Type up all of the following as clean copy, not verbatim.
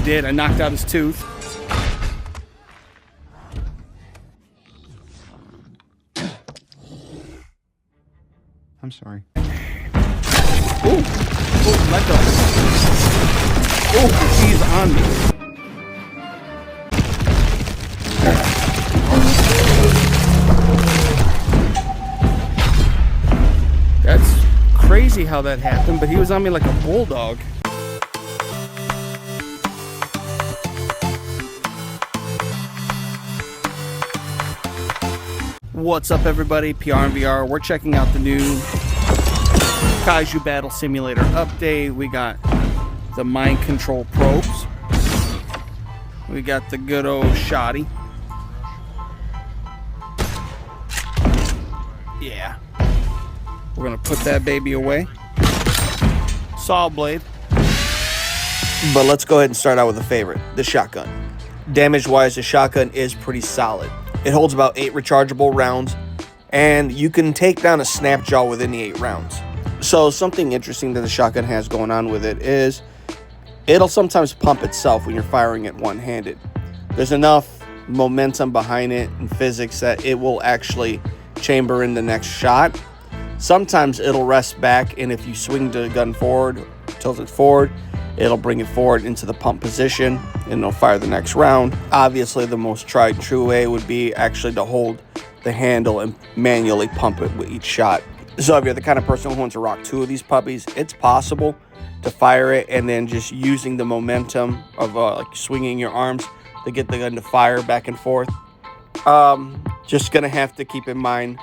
did. I knocked out his tooth. I'm sorry. Ooh, let go. Oh, he's on me. That's crazy how that happened, but he was on me like a bulldog. What's up, everybody? PR and VR. We're checking out the new Kaiju Battle Simulator update. We got the mind control probes. We got the good old shotty. Yeah. We're gonna put that baby away. Saw blade. But let's go ahead and start out with a favorite, the shotgun. Damage-wise, the shotgun is pretty solid. It holds about 8 rechargeable rounds, and you can take down a snapjaw within the 8 rounds. So something interesting that the shotgun has going on with it is it'll sometimes pump itself when you're firing it one-handed. There's enough momentum behind it and physics that it will actually chamber in the next shot. Sometimes it'll rest back, and if you swing the gun forward, tilt it forward, it'll bring it forward into the pump position, and it'll fire the next round. Obviously, the most tried and true way would be actually to hold the handle and manually pump it with each shot. So if you're the kind of person who wants to rock 2 of these puppies, it's possible to fire it and then just using the momentum of like swinging your arms to get the gun to fire back and forth. Just gonna have to keep in mind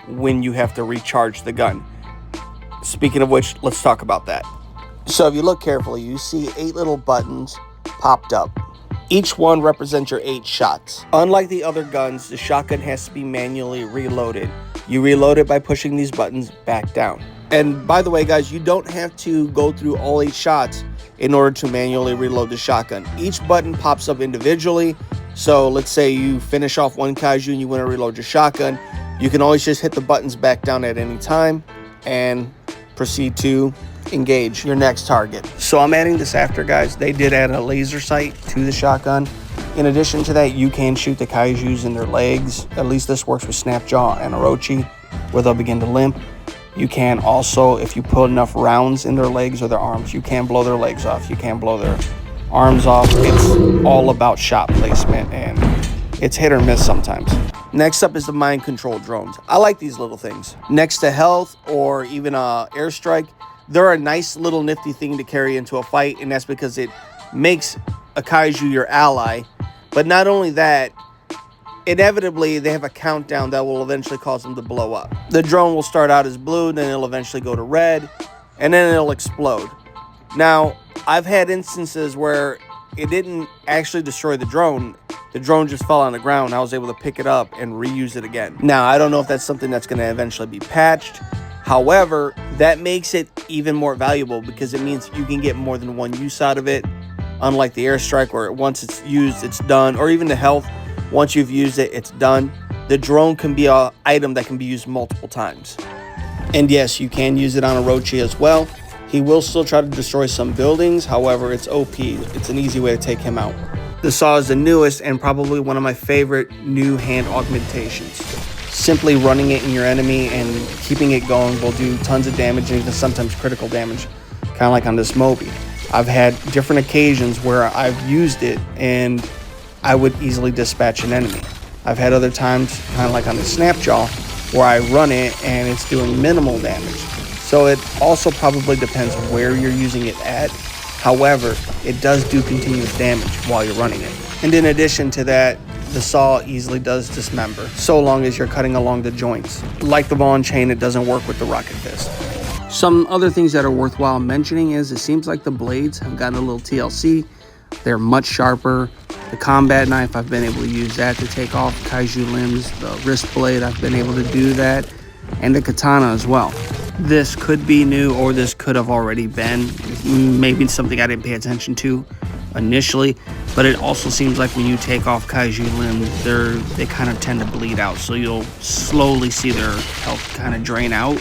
when you have to recharge the gun. Speaking of which, let's talk about that. So if you look carefully, you see 8 little buttons popped up. Each one represents your 8 shots. Unlike the other guns, the shotgun has to be manually reloaded. You reload it by pushing these buttons back down. And by the way, guys, you don't have to go through all 8 shots in order to manually reload the shotgun. Each button pops up individually. So let's say you finish off one Kaiju and you want to reload your shotgun. You can always just hit the buttons back down at any time and proceed to engage your next target. So I'm adding this after, guys. They did add a laser sight to the shotgun. In addition to that, you can shoot the Kaijus in their legs. At least this works with Snapjaw and Orochi, where they'll begin to limp. You can also, if you put enough rounds in their legs or their arms, you can blow their legs off. You can blow their arms off. It's all about shot placement, and it's hit or miss sometimes. Next up is the mind control drones. I like these little things. Next to health or even airstrike, they're a nice little nifty thing to carry into a fight, and that's because it makes a Kaiju your ally. But not only that, inevitably they have a countdown that will eventually cause them to blow up. The drone will start out as blue, then it'll eventually go to red, and then it'll explode. Now, I've had instances where it didn't actually destroy the drone. The drone just fell on the ground. I was able to pick it up and reuse it again. Now, I don't know if that's something that's going to eventually be patched. However, that makes it even more valuable because it means you can get more than one use out of it. Unlike the airstrike, where once it's used, it's done. Or even the health, once you've used it, it's done. The drone can be an item that can be used multiple times. And yes, you can use it on Orochi as well. He will still try to destroy some buildings. However, it's OP. It's an easy way to take him out. The saw is the newest and probably one of my favorite new hand augmentations. Simply running it in your enemy and keeping it going will do tons of damage and even sometimes critical damage, kind of like on this Moby. I've had different occasions where I've used it and I would easily dispatch an enemy. I've had other times, kind of like on the Snapjaw, where I run it and it's doing minimal damage. So it also probably depends where you're using it at. However, it does do continuous damage while you're running it. And in addition to that, the saw easily does dismember, so long as you're cutting along the joints. Like the ball and chain, it doesn't work with the rocket fist. Some other things that are worthwhile mentioning is it seems like the blades have gotten a little TLC. They're much sharper. The combat knife, I've been able to use that to take off Kaiju limbs. The wrist blade, I've been able to do that. And the katana as well. This could be new, or this could have already been. Maybe something I didn't pay attention to initially, but it also seems like when you take off Kaiju limbs, they kind of tend to bleed out, so you'll slowly see their health kind of drain out,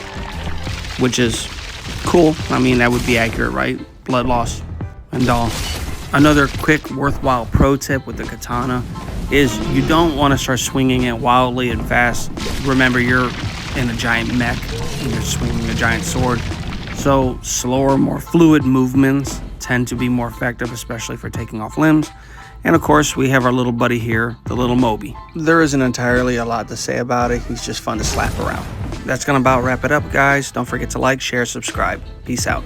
which is cool. I mean, that would be accurate, right? Blood loss and all. Another quick, worthwhile pro tip with the katana is you don't want to start swinging it wildly and fast. Remember, you're in a giant mech and you're swinging a giant sword. So slower, more fluid movements tend to be more effective, especially for taking off limbs. And of course, we have our little buddy here, the little Moby. There isn't entirely a lot to say about it. He's just fun to slap around. That's gonna about wrap it up, guys. Don't forget to like, share, subscribe. Peace out.